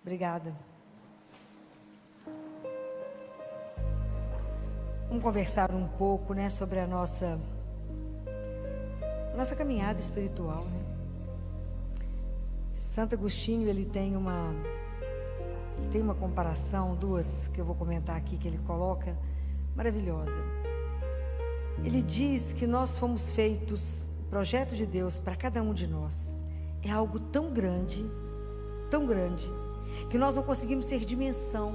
Obrigada. Vamos conversar um pouco, né, sobre a nossa caminhada espiritual, né? Santo Agostinho, ele tem uma comparação, duas que eu vou comentar aqui, que ele coloca, maravilhosa. Ele diz que nós fomos feitos, o projeto de Deus para cada um de nós é algo tão grande, que nós não conseguimos ter dimensão,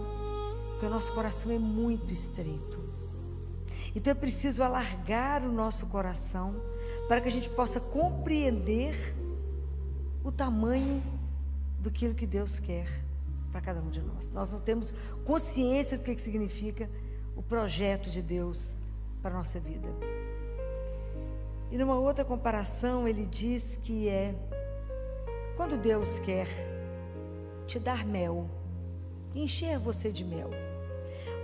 porque o nosso coração é muito estreito. Então é preciso alargar o nosso coração para que a gente possa compreender o tamanho daquilo que Deus quer para cada um de nós. Nós não temos consciência do que significa o projeto de Deus para a nossa vida. E numa outra comparação ele diz que quando Deus quer te dar mel, encher você de mel.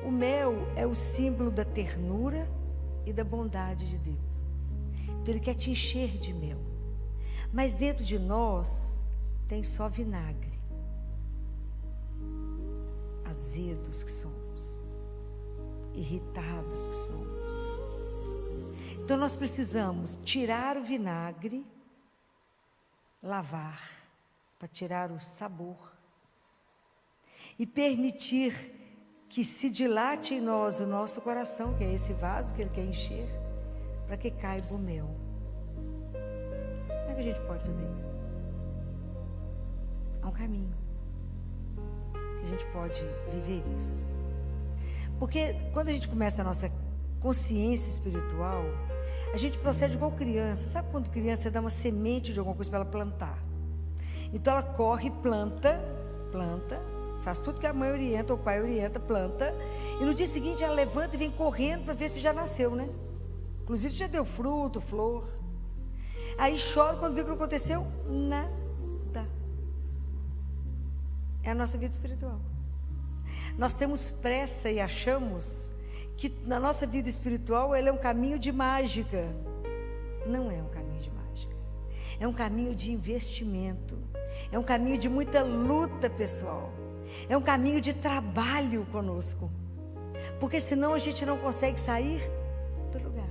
O mel é o símbolo da ternura e da bondade de Deus. Então Ele quer te encher de mel. Mas dentro de nós tem só vinagre. Azedos que somos, irritados que somos. Então nós precisamos tirar o vinagre, lavar, para tirar o sabor e permitir que se dilate em nós o nosso coração, que é esse vaso que Ele quer encher, para que caiba o mel. Como é que a gente pode fazer isso? Há um caminho que a gente pode viver isso. Porque quando a gente começa a nossa consciência espiritual, a gente procede igual criança. Sabe quando criança dá uma semente de alguma coisa para ela plantar? Então ela corre, planta, faz tudo que a mãe orienta, ou o pai orienta, planta, e no dia seguinte ela levanta e vem correndo para ver se já nasceu, né? Inclusive se já deu fruto, flor. Aí chora quando vê o que aconteceu, nada. É a nossa vida espiritual. Nós temos pressa e achamos que na nossa vida espiritual ele é um caminho de mágica. Não é um caminho de mágica. É um caminho de investimento. É um caminho de muita luta pessoal. É um caminho de trabalho conosco. Porque senão a gente não consegue sair do lugar.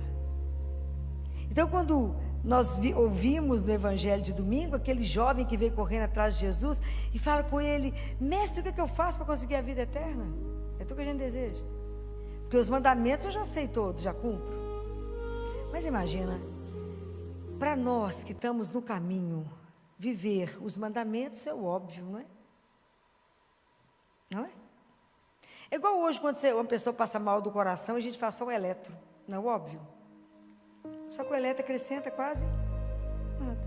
Então quando nós ouvimos no evangelho de domingo aquele jovem que veio correndo atrás de Jesus e fala com ele: mestre, o que eu faço para conseguir a vida eterna? É tudo que a gente deseja. Porque os mandamentos eu já sei todos, já cumpro. Mas imagina, para nós que estamos no caminho, viver os mandamentos é o óbvio, não é? Não é? É igual hoje quando uma pessoa passa mal do coração e a gente faz só o eletro, não é óbvio? Só que o eletro acrescenta quase nada.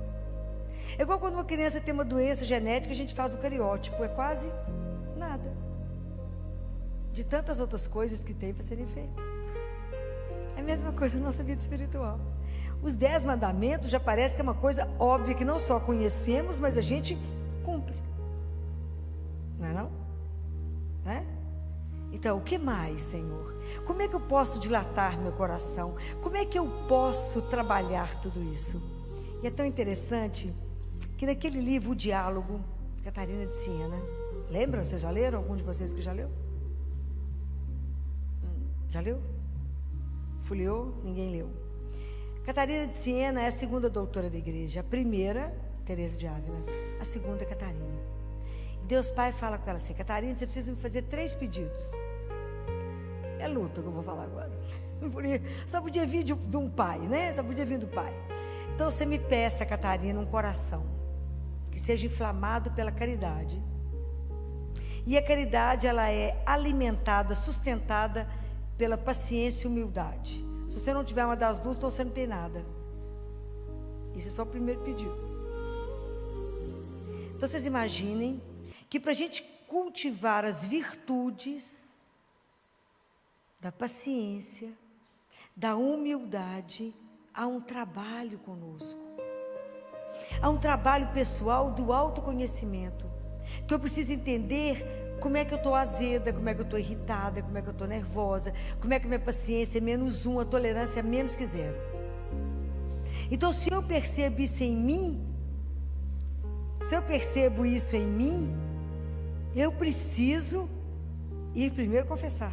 É igual quando uma criança tem uma doença genética, a gente faz o cariótipo, é quase nada. De tantas outras coisas que tem para serem feitas. É a mesma coisa na nossa vida espiritual. Os 10 mandamentos já parece que é uma coisa óbvia, que não só conhecemos, mas a gente cumpre. Não é não? Não é? Então, o que mais, Senhor? Como é que eu posso dilatar meu coração? Como é que eu posso trabalhar tudo isso? E é tão interessante que naquele livro, O Diálogo, Catarina de Siena, lembra? Vocês já leram? Algum de vocês que já leu? Já leu? Folheou? Ninguém leu. Catarina de Siena é a segunda doutora da igreja. A primeira, Teresa de Ávila. A segunda, Catarina. Deus Pai fala com ela assim: Catarina, você precisa me fazer 3 pedidos. É luta que eu vou falar agora. Só podia vir de um pai, né? Só podia vir do pai. Então você me peça, Catarina, um coração que seja inflamado pela caridade. E a caridade, ela é alimentada, sustentada pela paciência e humildade. Se você não tiver uma das duas, então você não tem nada. Esse é só o primeiro pedido. Então vocês imaginem que para a gente cultivar as virtudes da paciência, da humildade, há um trabalho conosco. Há um trabalho pessoal do autoconhecimento. Que eu preciso entender como é que eu estou azeda, como é que eu estou irritada, como é que eu estou nervosa, como é que a minha paciência é -1, a tolerância é menos que 0. Então, se eu percebo isso em mim, Eu preciso ir primeiro confessar,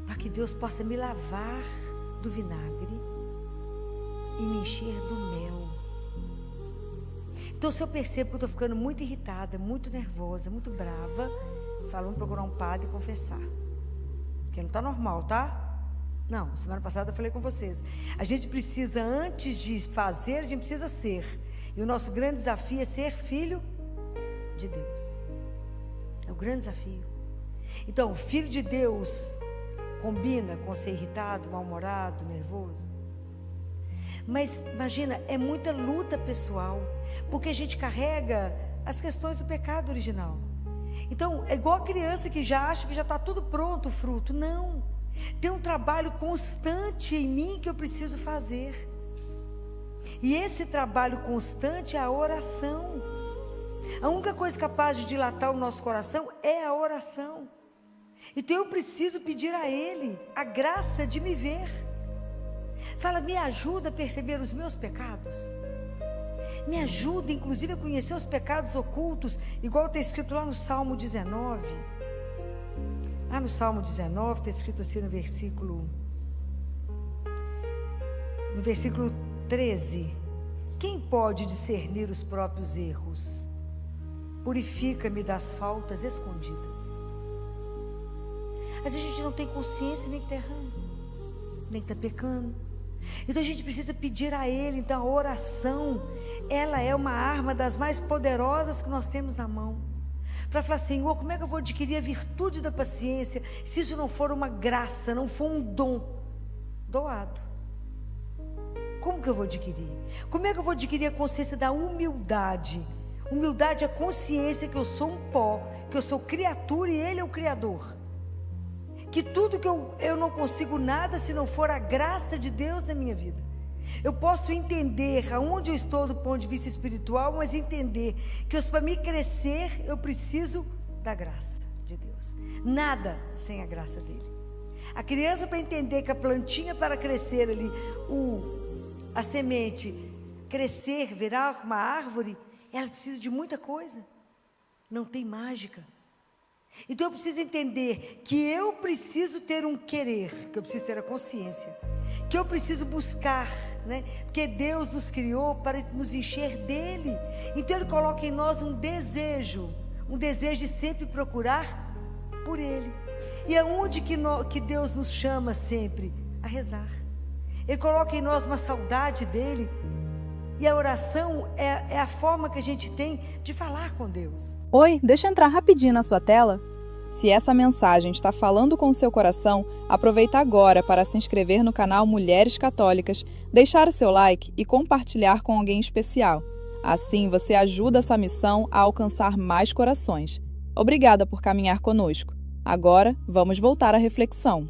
para que Deus possa me lavar do vinagre e me encher do mel. Então, se eu percebo que eu estou ficando muito irritada, muito nervosa, muito brava, vamos procurar um padre e confessar. Porque não está normal, tá? Não, semana passada eu falei com vocês. A gente precisa, antes de fazer, a gente precisa ser. E o nosso grande desafio é ser filho de Deus. É o grande desafio. Então, o filho de Deus combina com ser irritado, mal-humorado, nervoso. Mas imagina, é muita luta pessoal, porque a gente carrega as questões do pecado original. Então, é igual a criança que já acha que já está tudo pronto o fruto. Não, tem um trabalho constante em mim que eu preciso fazer. E esse trabalho constante é a oração. A única coisa capaz de dilatar o nosso coração é a oração. Então eu preciso pedir a Ele a graça de me ver. Fala, me ajuda a perceber os meus pecados. Me ajuda, inclusive, a conhecer os pecados ocultos, igual está escrito lá no Salmo 19. Lá no Salmo 19 está escrito assim no versículo 13. Quem pode discernir os próprios erros? Purifica-me das faltas escondidas. Às vezes a gente não tem consciência nem que está errando, nem que está pecando. Então a gente precisa pedir a Ele. Então a oração, ela é uma arma das mais poderosas que nós temos na mão, para falar, Senhor, como é que eu vou adquirir a virtude da paciência, se isso não for uma graça, não for um dom doado? Como que eu vou adquirir? Como é que eu vou adquirir a consciência da humildade? Humildade é a consciência que eu sou um pó, que eu sou criatura e Ele é o Criador. Que tudo que eu não consigo nada se não for a graça de Deus na minha vida. Eu posso entender aonde eu estou do ponto de vista espiritual, mas entender que para me crescer eu preciso da graça de Deus. Nada sem a graça dele. A criança, para entender que a plantinha, para crescer ali, a semente crescer, virar uma árvore, ela precisa de muita coisa. Não tem mágica. Então eu preciso entender que eu preciso ter um querer, que eu preciso ter a consciência, que eu preciso buscar, né? Porque Deus nos criou para nos encher dele. Então Ele coloca em nós um desejo de sempre procurar por Ele. E aonde que Deus nos chama sempre? A rezar. Ele coloca em nós uma saudade dele. E a oração é a forma que a gente tem de falar com Deus. Oi, deixa eu entrar rapidinho na sua tela. Se essa mensagem está falando com o seu coração, aproveita agora para se inscrever no canal Mulheres Católicas, deixar o seu like e compartilhar com alguém especial. Assim você ajuda essa missão a alcançar mais corações. Obrigada por caminhar conosco. Agora, vamos voltar à reflexão.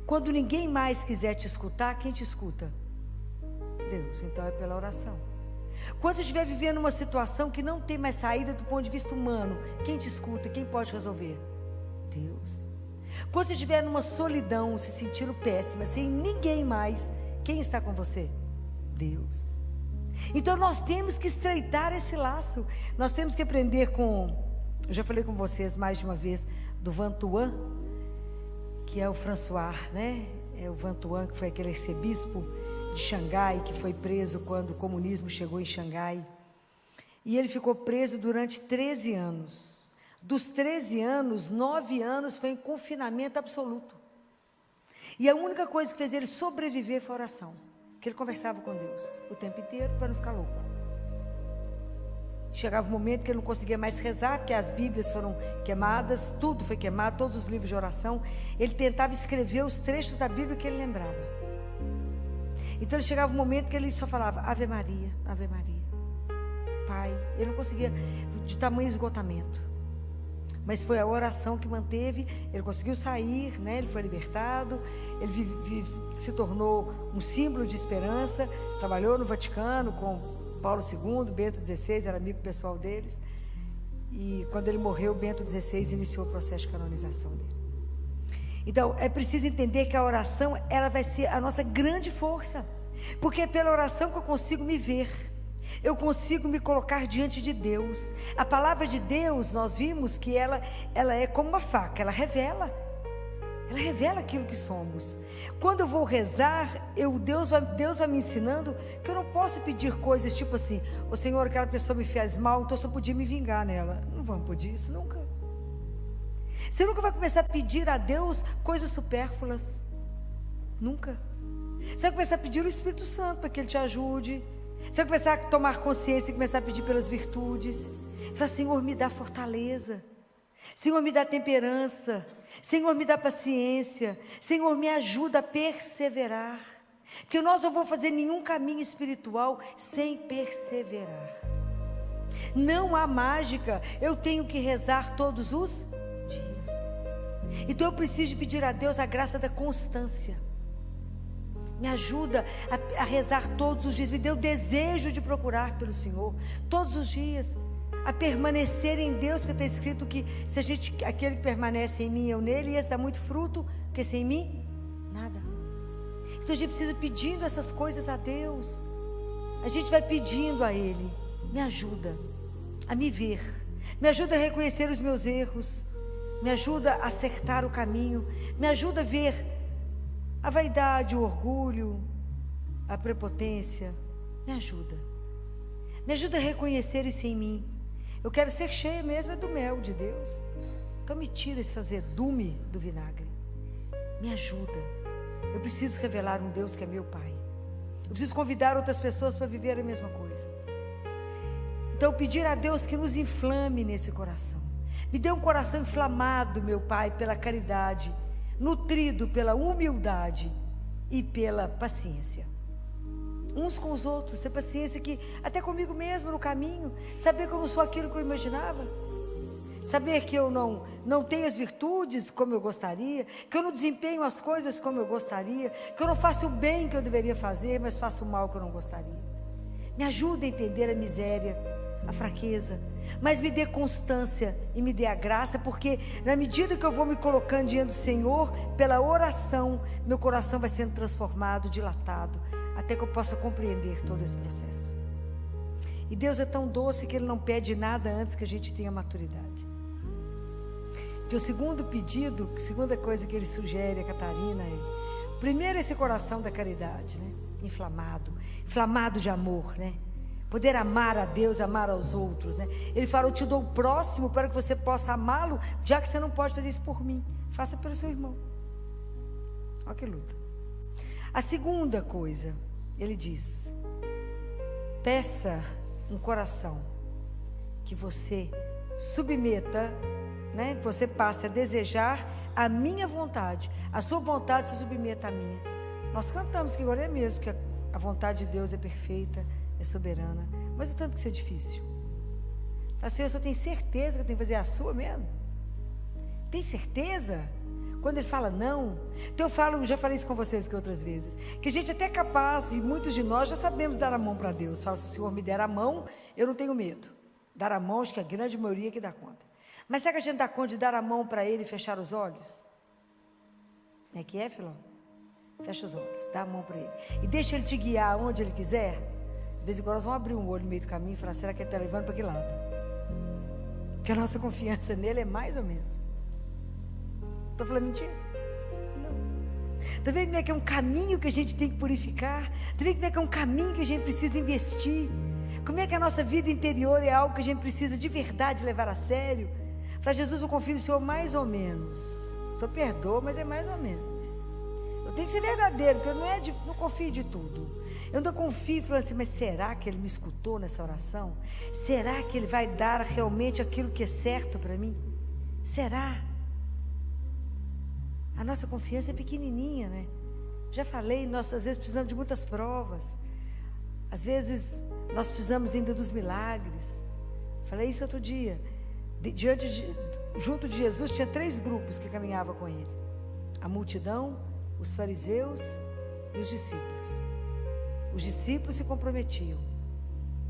Quando ninguém mais quiser te escutar, quem te escuta? Deus. Então é pela oração. Quando você estiver vivendo uma situação que não tem mais saída do ponto de vista humano, quem te escuta? Quem pode resolver? Deus. Quando você estiver numa solidão, se sentindo péssima, sem ninguém mais, quem está com você? Deus. Então nós temos que estreitar esse laço. Nós temos que aprender eu já falei com vocês mais de uma vez do Van Thuan, que é o François, né? É o Van Thuan, que foi aquele arcebispo de Xangai, que foi preso quando o comunismo chegou em Xangai. E ele ficou preso durante 13 anos. Dos 13 anos, 9 anos foi em confinamento absoluto. E a única coisa que fez ele sobreviver foi a oração. Que ele conversava com Deus o tempo inteiro para não ficar louco. Chegava um momento que ele não conseguia mais rezar, porque as Bíblias foram queimadas, tudo foi queimado, todos os livros de oração. Ele tentava escrever os trechos da Bíblia que ele lembrava. Então ele chegava um momento que ele só falava Ave Maria, Ave Maria, Pai. Ele não conseguia, de tamanho esgotamento. Mas foi a oração que manteve. Ele conseguiu sair, né? Ele foi libertado. Ele se tornou um símbolo de esperança. Trabalhou no Vaticano com Paulo II, Bento XVI, era amigo pessoal deles. E quando ele morreu, Bento XVI iniciou o processo de canonização dele. Então, é preciso entender que a oração, ela vai ser a nossa grande força, porque é pela oração que eu consigo me ver. Eu consigo me colocar diante de Deus. A palavra de Deus, nós vimos que ela é como uma faca, ela revela aquilo que somos. Quando eu vou rezar, Deus vai me ensinando que eu não posso pedir coisas tipo assim: ô Senhor, aquela pessoa me fez mal, então eu só podia me vingar nela. Não vamos pedir isso nunca. Você nunca vai começar a pedir a Deus coisas supérfluas. Nunca. Você vai começar a pedir o Espírito Santo para que Ele te ajude. Você vai começar a tomar consciência e começar a pedir pelas virtudes. Fala: Senhor, me dá fortaleza. Senhor, me dá temperança. Senhor, me dá paciência. Senhor, me ajuda a perseverar. Porque nós não vamos fazer nenhum caminho espiritual sem perseverar. Não há mágica. Eu tenho que rezar todos os dias. Então eu preciso pedir a Deus a graça da constância. Me ajuda a rezar todos os dias. Me dê o desejo de procurar pelo Senhor todos os dias, a permanecer em Deus, porque está escrito que aquele que permanece em mim e eu nele, esse dá muito fruto, porque sem mim, nada. Então a gente precisa pedindo essas coisas a Deus. A gente vai pedindo a Ele: me ajuda a me ver, me ajuda a reconhecer os meus erros, me ajuda a acertar o caminho, me ajuda a ver a vaidade, o orgulho, a prepotência. Me ajuda a reconhecer isso em mim. Eu quero ser cheia mesmo do mel de Deus. Então me tira esse azedume do vinagre. Me ajuda. Eu preciso revelar um Deus que é meu Pai. Eu preciso convidar outras pessoas para viver a mesma coisa. Então pedir a Deus que nos inflame nesse coração. Me dê um coração inflamado, meu Pai, pela caridade, nutrido pela humildade e pela paciência. Uns com os outros, ter paciência, que até comigo mesmo no caminho, saber que eu não sou aquilo que eu imaginava, saber que eu não tenho as virtudes como eu gostaria, que eu não desempenho as coisas como eu gostaria, que eu não faço o bem que eu deveria fazer, mas faço o mal que eu não gostaria. Me ajuda a entender a miséria, a fraqueza, mas me dê constância e me dê a graça, porque na medida que eu vou me colocando diante do Senhor, pela oração, meu coração vai sendo transformado, dilatado, até que eu possa compreender todo esse processo. E Deus é tão doce que Ele não pede nada antes que a gente tenha maturidade. Porque o segundo pedido, a segunda coisa que Ele sugere a Catarina é: primeiro, esse coração da caridade, né? Inflamado de amor, né? Poder amar a Deus, amar aos outros, né? Ele fala: eu te dou o próximo para que você possa amá-lo, já que você não pode fazer isso por mim, faça pelo seu irmão. Olha que luta. A segunda coisa, ele diz: peça um coração que você submeta, né? Você passe a desejar a minha vontade, a sua vontade se submeta à minha. Nós cantamos que agora é mesmo, que a vontade de Deus é perfeita, é soberana, mas o tanto que isso é difícil. Fala: Senhor, eu só tenho certeza que eu tenho que fazer a sua mesmo? Tem certeza? Quando Ele fala não, então já falei isso com vocês que outras vezes, que a gente até é capaz, e muitos de nós já sabemos dar a mão para Deus. Fala: se o Senhor me der a mão, eu não tenho medo. Dar a mão, acho que a grande maioria que dá conta. Mas será que a gente dá conta de dar a mão para Ele e fechar os olhos? Não é que é, Filó? Fecha os olhos, dá a mão para Ele e deixa Ele te guiar onde Ele quiser. De vez em quando nós vamos abrir um olho no meio do caminho e falar: será que Ele está levando para que lado? Porque a nossa confiança nele é mais ou menos. Estou falando mentira? Não. Está vendo como é que é um caminho que a gente tem que purificar? Está vendo como é que é um caminho que a gente precisa investir? Como é que a nossa vida interior é algo que a gente precisa de verdade levar a sério? Fala: Jesus, eu confio no Senhor mais ou menos. O Senhor perdoa, mas é mais ou menos. Eu tenho que ser verdadeiro, porque eu não confio de tudo. Eu não confio falando assim: mas será que Ele me escutou nessa oração? Será que Ele vai dar realmente aquilo que é certo para mim? Será? A nossa confiança é pequenininha, né? Já falei, nós às vezes precisamos de muitas provas. Às vezes nós precisamos ainda dos milagres. Falei isso outro dia. Junto de Jesus tinha 3 grupos que caminhavam com Ele: a multidão, os fariseus e os discípulos. Os discípulos se comprometiam,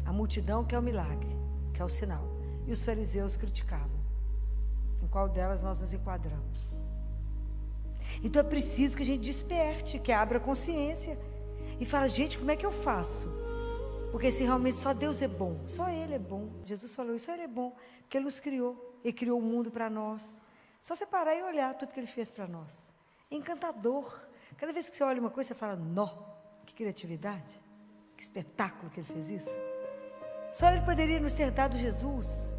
a multidão quer o milagre, quer o sinal, e os fariseus criticavam. Em qual delas nós nos enquadramos? Então é preciso que a gente desperte, que abra a consciência e fala: gente, como é que eu faço Porque se realmente só Deus é bom, só Ele é bom. Jesus falou isso, só Ele é bom, porque Ele nos criou. Ele criou o mundo para nós. Só você parar e olhar tudo que Ele fez para nós. É encantador. Cada vez que você olha uma coisa, você fala, nó, que criatividade, que espetáculo que Ele fez isso. Só Ele poderia nos ter dado Jesus.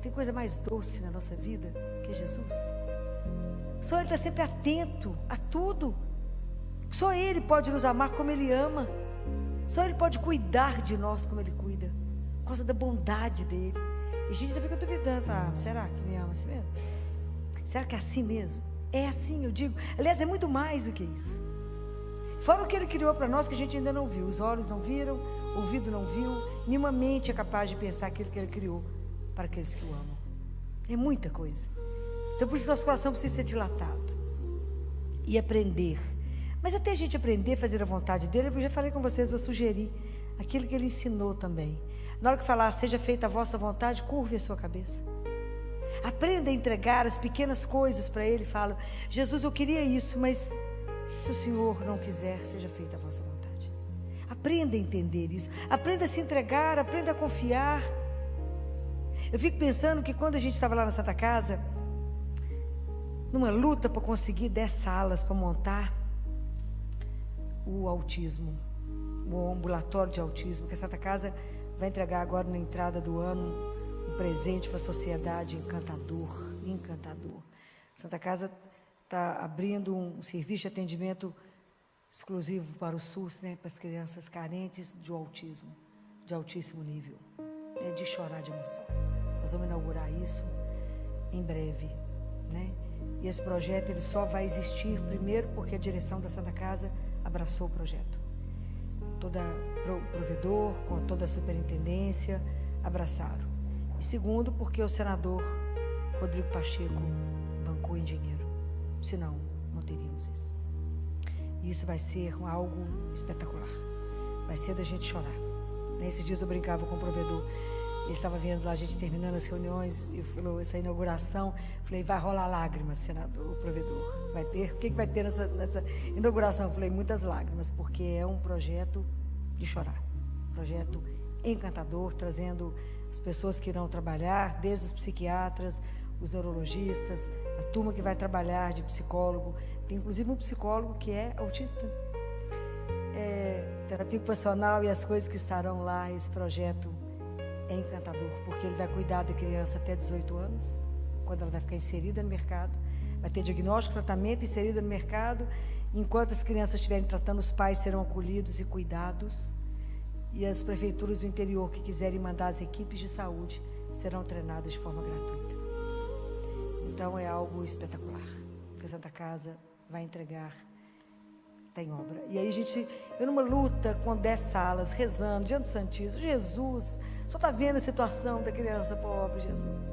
Tem coisa mais doce na nossa vida que Jesus. Só Ele está sempre atento a tudo. Só Ele pode nos amar como Ele ama. Só Ele pode cuidar de nós como Ele cuida, por causa da bondade dEle. E a gente ainda fica duvidando, fala, será que me ama assim mesmo? Será que é assim mesmo? É assim, eu digo. Aliás, é muito mais do que isso. Fora o que Ele criou para nós que a gente ainda não viu. Os olhos não viram, o ouvido não viu, nenhuma mente é capaz de pensar aquilo que Ele criou para aqueles que o amam. É muita coisa. Então por isso nosso coração precisa ser dilatado e aprender. Mas até a gente aprender a fazer a vontade dEle, eu já falei com vocês, vou sugerir aquilo que Ele ensinou também. Na hora que falar, seja feita a vossa vontade, curve a sua cabeça. Aprenda a entregar as pequenas coisas para Ele. Fala, Jesus, eu queria isso, mas se o Senhor não quiser, seja feita a vossa vontade. Aprenda a entender isso. Aprenda a se entregar, aprenda a confiar. Eu fico pensando que quando a gente estava lá na Santa Casa, numa luta para conseguir 10 salas para montar o autismo, o ambulatório de autismo, que a Santa Casa vai entregar agora na entrada do ano um presente para a sociedade encantador. Santa Casa está abrindo um serviço de atendimento exclusivo para o SUS, né, para as crianças carentes de autismo, de altíssimo nível, né, de chorar de emoção. Nós vamos inaugurar isso em breve, né? E esse projeto ele só vai existir primeiro porque a direção da Santa Casa abraçou o projeto. Todo o provedor, com toda a superintendência, abraçaram. E segundo, porque o senador Rodrigo Pacheco bancou em dinheiro. Senão, não teríamos isso. E isso vai ser algo espetacular. Vai ser da gente chorar. Nesses dias eu brincava com o provedor. Ele estava vendo lá a gente terminando as reuniões e falou, essa inauguração, falei, vai rolar lágrimas, senador, o provedor. Vai ter, o que vai ter nessa inauguração? Falei, muitas lágrimas, porque é um projeto de chorar. Projeto encantador, trazendo as pessoas que irão trabalhar, desde os psiquiatras, os neurologistas, a turma que vai trabalhar de psicólogo. Tem inclusive um psicólogo que é autista. Terapia ocupacional e as coisas que estarão lá, esse projeto é encantador, porque ele vai cuidar da criança até 18 anos, quando ela vai ficar inserida no mercado, vai ter diagnóstico, tratamento, inserida no mercado. Enquanto as crianças estiverem tratando, os pais serão acolhidos e cuidados, e as prefeituras do interior que quiserem mandar as equipes de saúde serão treinadas de forma gratuita. Então é algo espetacular que a Santa Casa vai entregar. Está em obra. E aí eu numa luta com 10 salas, rezando diante do Santíssimo, Jesus, só está vendo a situação da criança pobre, Jesus.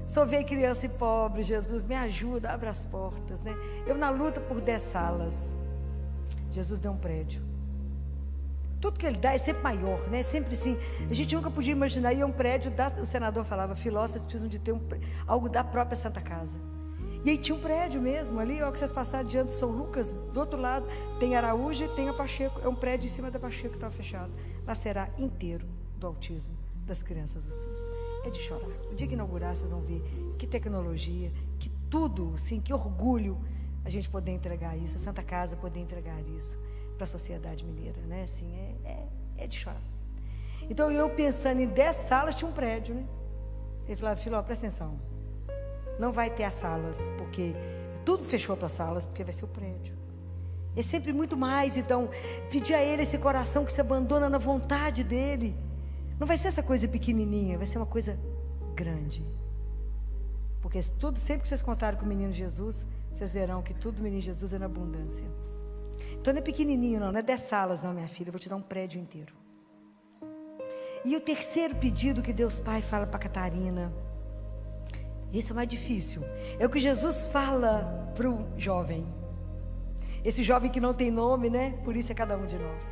Só vê criança e pobre, Jesus, me ajuda, abre as portas, né? Eu na luta por 10 salas, Jesus deu um prédio. Tudo que Ele dá é sempre maior, né? Sempre assim. A gente nunca podia imaginar, e é um prédio, o senador falava, filósofos precisam de ter algo da própria Santa Casa. E aí tinha um prédio mesmo, ali, ó, que vocês passaram diante de São Lucas, do outro lado, tem Araújo e tem a Pacheco, é um prédio em cima da Pacheco que estava fechado. Lá será inteiro do autismo das crianças do SUS. É de chorar. O dia que inaugurar, vocês vão ver que tecnologia, que tudo, sim, que orgulho a gente poder entregar isso, a Santa Casa poder entregar isso para a sociedade mineira, né? Assim, é de chorar. Então eu pensando em 10 salas, tinha um prédio, né? Ele falava, filho, presta atenção, não vai ter as salas, porque tudo fechou para as salas, porque vai ser o prédio. É sempre muito mais. Então, pedir a Ele esse coração que se abandona na vontade dEle. Não vai ser essa coisa pequenininha, vai ser uma coisa grande. Porque tudo, sempre que vocês contarem com o menino Jesus, vocês verão que tudo do menino Jesus é na abundância. Então não é pequenininho não é 10 salas não, minha filha, eu vou te dar um prédio inteiro. E o terceiro pedido que Deus Pai fala para Catarina, esse é o mais difícil, é o que Jesus fala para o jovem. Esse jovem que não tem nome, né? Por isso é cada um de nós,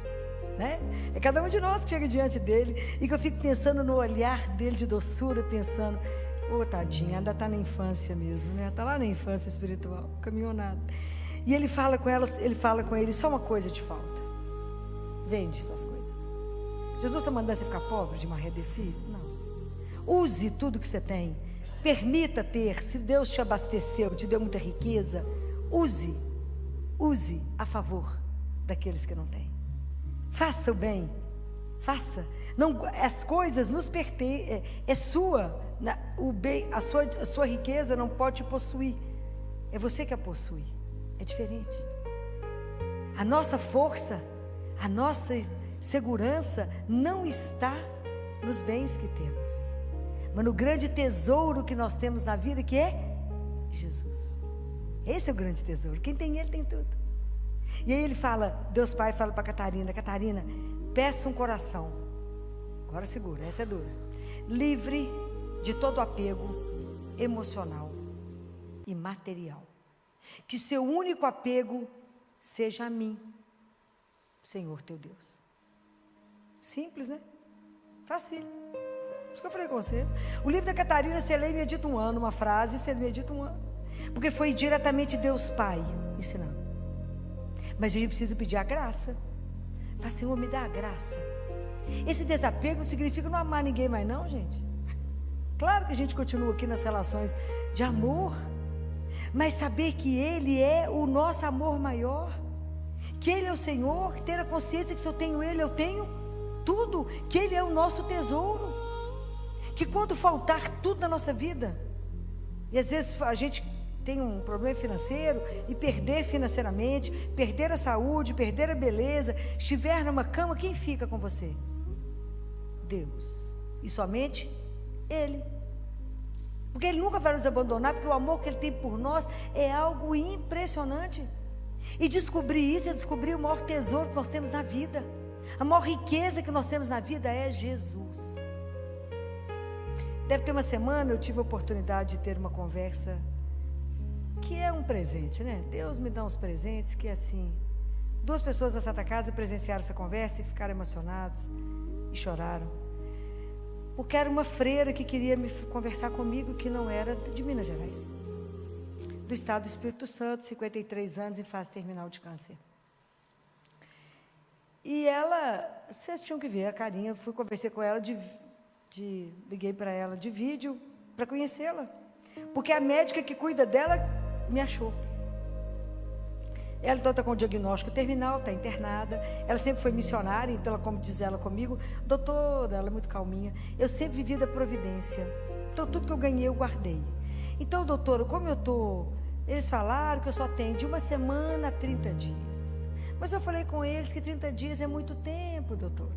né? É cada um de nós que chega diante dele e que eu fico pensando no olhar dele de doçura, pensando, tadinha, ainda está na infância mesmo, né? Está lá na infância espiritual, caminhou nada. E ele fala com ela, ele fala com ele, só uma coisa te falta, vende suas coisas. Jesus está mandando você ficar pobre de maré descido? Não. Use tudo que você tem. Permita ter. Se Deus te abasteceu, te deu muita riqueza, use a favor daqueles que não têm. Faça o bem. Faça. Não, as coisas nos pertencem. É sua. O bem, a sua riqueza não pode te possuir. É você que a possui. É diferente. A nossa força, a nossa segurança não está nos bens que temos, mas no grande tesouro que nós temos na vida, que é Jesus. Esse é o grande tesouro. Quem tem Ele tem tudo. E aí ele fala, Deus Pai fala para Catarina: Catarina, peça um coração, agora segura, essa é dura, livre de todo apego emocional e material. Que seu único apego seja a mim, Senhor teu Deus. Simples, né? Fácil. Isso que eu falei com vocês. O livro da Catarina, você lê e medita um ano, uma frase, você medita um ano. Porque foi diretamente Deus Pai ensinando. Mas a gente precisa pedir a graça. Fala, Senhor, me dá a graça. Esse desapego não significa não amar ninguém mais não, gente. Claro que a gente continua aqui nas relações de amor, mas saber que Ele é o nosso amor maior, que Ele é o Senhor, ter a consciência que se eu tenho Ele, eu tenho tudo, que Ele é o nosso tesouro, que quando faltar tudo na nossa vida, e às vezes a gente tem um problema financeiro e perder financeiramente, perder a saúde, perder a beleza, estiver numa cama, quem fica com você? Deus, e somente Ele. Porque Ele nunca vai nos abandonar, porque o amor que Ele tem por nós é algo impressionante. E descobrir isso é descobrir o maior tesouro que nós temos na vida. A maior riqueza que nós temos na vida é Jesus. Deve ter uma semana eu tive a oportunidade de ter uma conversa que é um presente, né? Deus me dá uns presentes que é assim. 2 pessoas da Santa Casa presenciaram essa conversa e ficaram emocionados e choraram. Porque era uma freira que queria me conversar comigo, que não era de Minas Gerais, do estado do Espírito Santo, 53 anos, em fase terminal de câncer. E ela, vocês tinham que ver a carinha, fui conversar com ela, liguei para ela de vídeo, para conhecê-la, porque a médica que cuida dela me achou. Ela então está com o diagnóstico terminal, está internada. Ela sempre foi missionária, então ela, como diz ela comigo, doutora, ela é muito calminha, eu sempre vivi da providência, então tudo que eu ganhei eu guardei. Então, doutora, como eu estou, eles falaram que eu só tenho de 1 semana a 30 dias, mas eu falei com eles que 30 dias é muito tempo, doutora.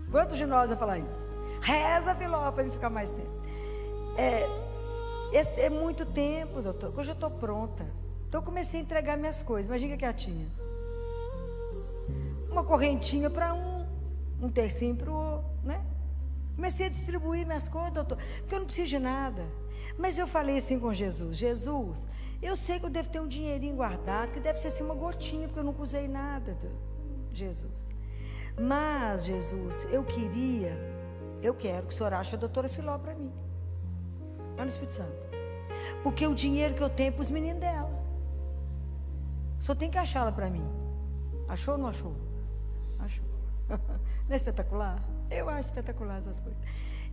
Quantos de nós vai falar isso? Reza, Filó, para me ficar mais tempo. É muito tempo, doutor. Hoje eu estou pronta. Então eu comecei a entregar minhas coisas. Imagina o que ela tinha. Uma correntinha para um tercinho para o outro, né? Comecei a distribuir minhas coisas, doutor, porque eu não preciso de nada. Mas eu falei assim com Jesus: Jesus, eu sei que eu devo ter um dinheirinho guardado, que deve ser assim uma gotinha, porque eu nunca usei nada, Jesus. Mas, Jesus, eu quero que o senhor ache a doutora Filó para mim, lá no Espírito Santo, porque o dinheiro que eu tenho é para os meninos dela, só tem que achá-la para mim. Achou ou não achou? Achou. Não é espetacular? Eu acho espetacular essas coisas.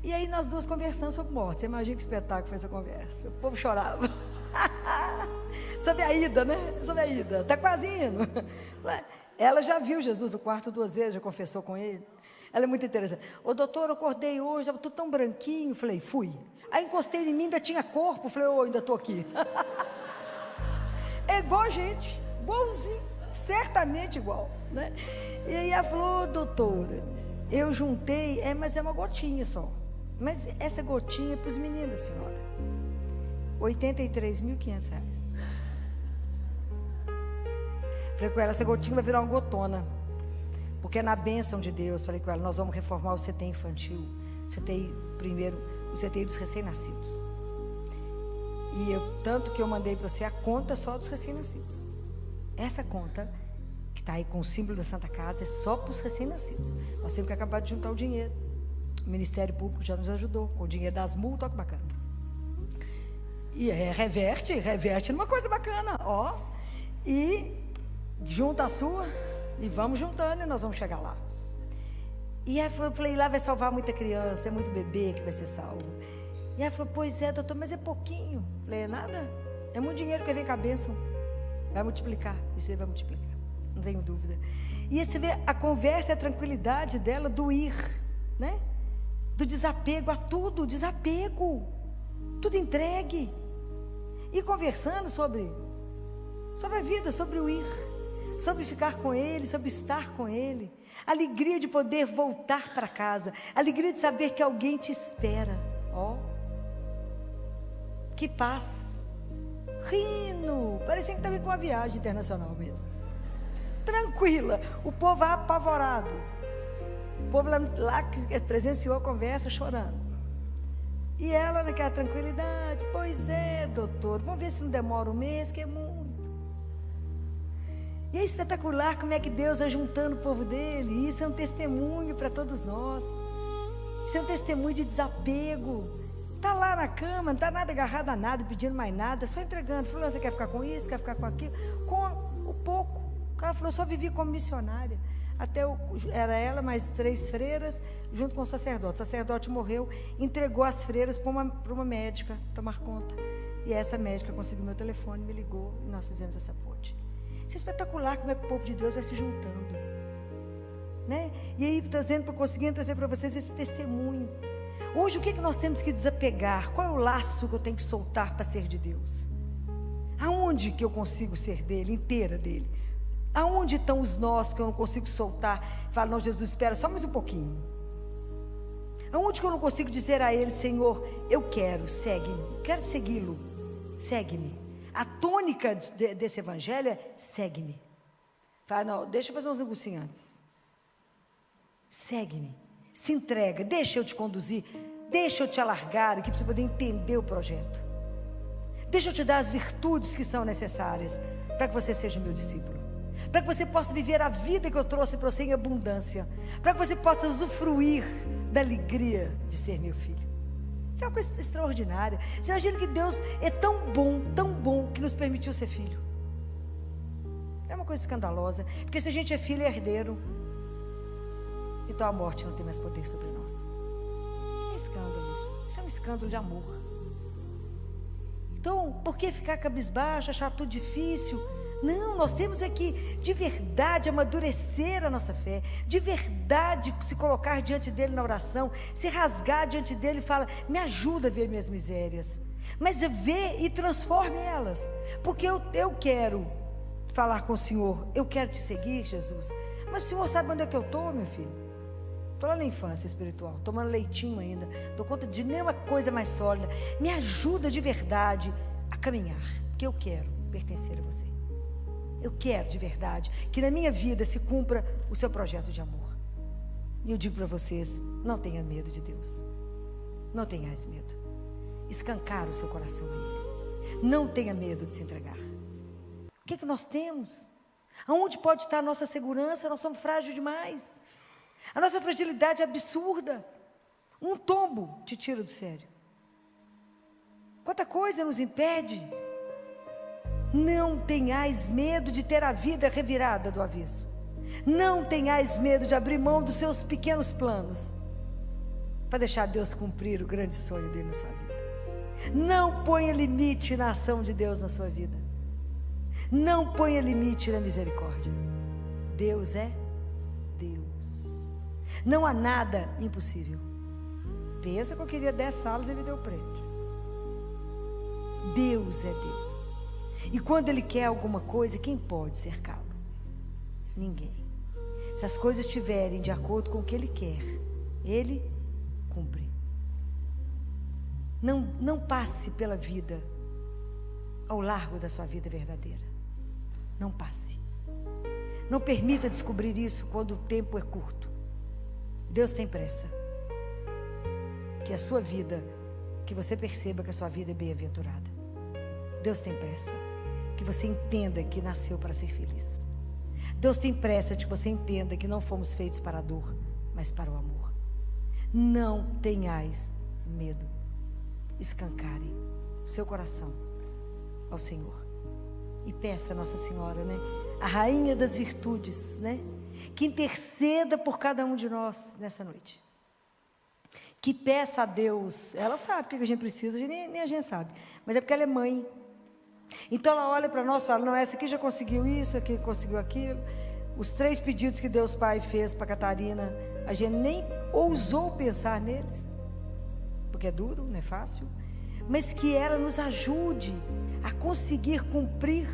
E aí nós duas conversando sobre morte. Você imagina que espetáculo foi essa conversa. O povo chorava. Sobre a ida, né? Sobre a ida. Está quase indo. Ela já viu Jesus no quarto 2 vezes, já confessou com ele. Ela é muito interessante. Ô doutor, eu acordei hoje, estava tudo tão branquinho. Falei, fui. Aí encostei em mim, ainda tinha corpo. Falei, ainda estou aqui. É igual a gente, igualzinho, certamente igual, né? E aí ela falou, doutora, eu juntei, mas é uma gotinha só. Mas essa gotinha é para os meninos da senhora. R$83.500. Falei com ela, essa gotinha vai virar uma gotona, porque é na bênção de Deus. Falei com ela, nós vamos reformar o CT infantil, CTI primeiro, o CTI dos recém-nascidos. E tanto que eu mandei para você a conta só dos recém-nascidos. Essa conta que está aí com o símbolo da Santa Casa é só para os recém-nascidos. Nós temos que acabar de juntar o dinheiro. O Ministério Público já nos ajudou com o dinheiro das multas, olha que bacana. E reverte numa coisa bacana, ó. E junta a sua e vamos juntando e nós vamos chegar lá. E aí eu falei, lá vai salvar muita criança, é muito bebê que vai ser salvo. E aí falou, pois é, doutor, mas é pouquinho. Eu falei, é nada, é muito dinheiro que vem com a bênção. Vai multiplicar, isso aí vai multiplicar, não tenho dúvida. E aí você vê a conversa e a tranquilidade dela do ir, né? Do desapego a tudo, desapego, tudo entregue. E conversando sobre a vida, sobre o ir, sobre ficar com Ele, sobre estar com Ele. Alegria de poder voltar para casa, alegria de saber que alguém te espera. Ó, que paz, rindo, parecia que estava com uma viagem internacional mesmo, tranquila, o povo apavorado, o povo lá que presenciou a conversa chorando, e ela naquela tranquilidade, pois é, doutor, vamos ver se não demora um mês, que é muito. E é espetacular como é que Deus vai juntando o povo dele. E isso é um testemunho para todos nós. Isso é um testemunho de desapego. Está lá na cama, não está nada agarrado a nada, pedindo mais nada, só entregando. Falou, você quer ficar com isso, quer ficar com aquilo? Com o pouco. O cara falou, só vivi como missionária. Era ela, mais 3 freiras, junto com o sacerdote. O sacerdote morreu, entregou as freiras para uma médica tomar conta. E essa médica conseguiu meu telefone, me ligou e nós fizemos essa ponte. Isso é espetacular como é que o povo de Deus vai se juntando, né? E aí conseguindo trazer para vocês esse testemunho. Hoje o que nós temos que desapegar? Qual é o laço que eu tenho que soltar para ser de Deus? Aonde que eu consigo ser dele, inteira dele? Aonde estão os nós que eu não consigo soltar? Fala, não, Jesus, espera só mais um pouquinho. Aonde que eu não consigo dizer a ele, Senhor, eu quero, segue-me, quero segui-lo, segue-me. A tônica desse evangelho é, segue-me. Fala, não, deixa eu fazer uns negocinhos antes. Segue-me, se entrega, deixa eu te conduzir, deixa eu te alargar aqui para você poder entender o projeto. Deixa eu te dar as virtudes que são necessárias para que você seja meu discípulo, para que você possa viver a vida que eu trouxe para você em abundância, para que você possa usufruir da alegria de ser meu filho. Isso é uma coisa extraordinária. Você imagina que Deus é tão bom que nos permitiu ser filho. É uma coisa escandalosa, porque se a gente é filho, é herdeiro, então a morte não tem mais poder sobre nós. É escândalo isso é um escândalo de amor. Então, por que ficar cabisbaixo, achar tudo difícil? Não, nós temos aqui de verdade amadurecer a nossa fé, de verdade se colocar diante dele na oração, se rasgar diante dele e falar, me ajuda a ver minhas misérias, mas vê e transforme elas, porque eu quero falar com o Senhor, eu quero te seguir, Jesus. Mas o Senhor sabe onde é que eu estou, meu filho? Estou lá na infância espiritual, tomando leitinho ainda, dou conta de nenhuma coisa mais sólida. Me ajuda de verdade a caminhar, porque eu quero pertencer a você. Eu quero de verdade que na minha vida se cumpra o seu projeto de amor. E eu digo para vocês, não tenha medo de Deus. Não tenhais medo. Escancar o seu coração a Ele. Não tenha medo de se entregar. O que nós temos? Aonde pode estar a nossa segurança? Nós somos frágeis demais. A nossa fragilidade é absurda. Um tombo te tira do sério. Quanta coisa nos impede. Não tenhais medo de ter a vida revirada do avesso. Não tenhais medo de abrir mão dos seus pequenos planos para deixar Deus cumprir o grande sonho dele na sua vida. Não ponha limite na ação de Deus na sua vida. Não ponha limite na misericórdia. Deus é Deus. Não há nada impossível. Pensa que eu queria 10 salas e me deu o prédio. Deus é Deus. E quando Ele quer alguma coisa, quem pode cercá-lo? Ninguém. Se as coisas estiverem de acordo com o que Ele quer, Ele cumpre. Não passe pela vida ao largo da sua vida verdadeira. Não passe. Não permita descobrir isso quando o tempo é curto. Deus tem pressa. Que a sua vida, que você perceba que a sua vida é bem-aventurada. Deus tem pressa. Que você entenda que nasceu para ser feliz. Deus tem pressa de que você entenda que não fomos feitos para a dor, mas para o amor. Não tenhais medo. Escancarem o seu coração ao Senhor. E peça a Nossa Senhora, né? A rainha das virtudes, né? que interceda por cada um de nós nessa noite. Que peça a Deus, ela sabe o que a gente precisa, nem a gente sabe, mas é porque ela é mãe. Então ela olha para nós e fala, não, essa aqui já conseguiu isso, aqui conseguiu aquilo. Os 3 pedidos que Deus Pai fez para Catarina, a gente nem ousou pensar neles, porque é duro, não é fácil, mas que ela nos ajude a conseguir cumprir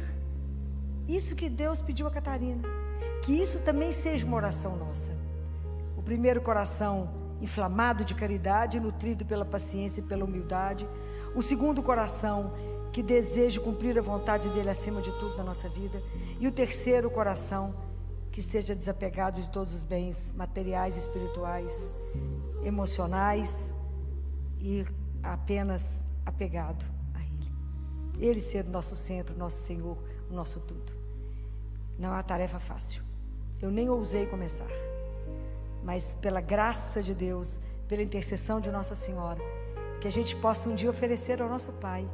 isso que Deus pediu a Catarina, que isso também seja uma oração nossa. O primeiro coração inflamado de caridade, nutrido pela paciência e pela humildade. O segundo coração que deseja cumprir a vontade dele acima de tudo na nossa vida. E o terceiro coração que seja desapegado de todos os bens materiais, espirituais, emocionais e apenas apegado a Ele. Ele ser o nosso centro, o nosso Senhor, o nosso tudo. Não é uma tarefa fácil. Eu nem ousei começar. Mas pela graça de Deus, pela intercessão de Nossa Senhora, que a gente possa um dia oferecer ao nosso Pai,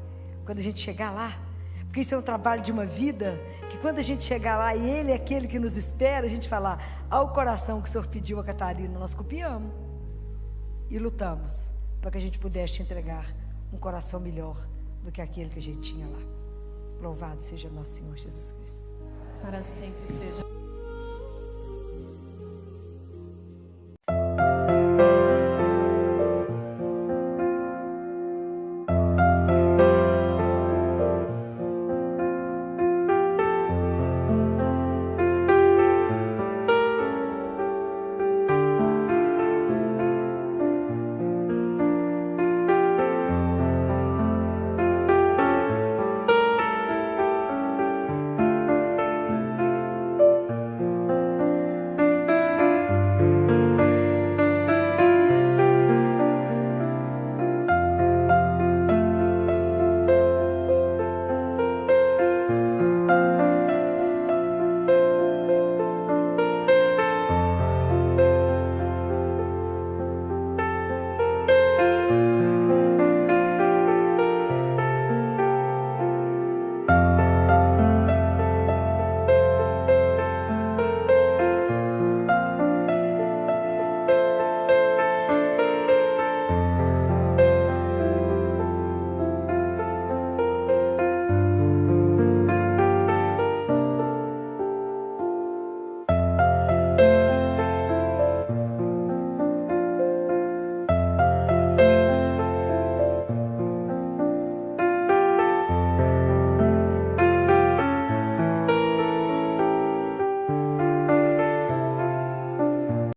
quando a gente chegar lá, porque isso é um trabalho de uma vida, que quando a gente chegar lá e Ele é aquele que nos espera, a gente falar, ao coração que o Senhor pediu a Catarina, nós copiamos e lutamos, para que a gente pudesse te entregar um coração melhor do que aquele que a gente tinha lá. Louvado seja nosso Senhor Jesus Cristo. Para sempre seja.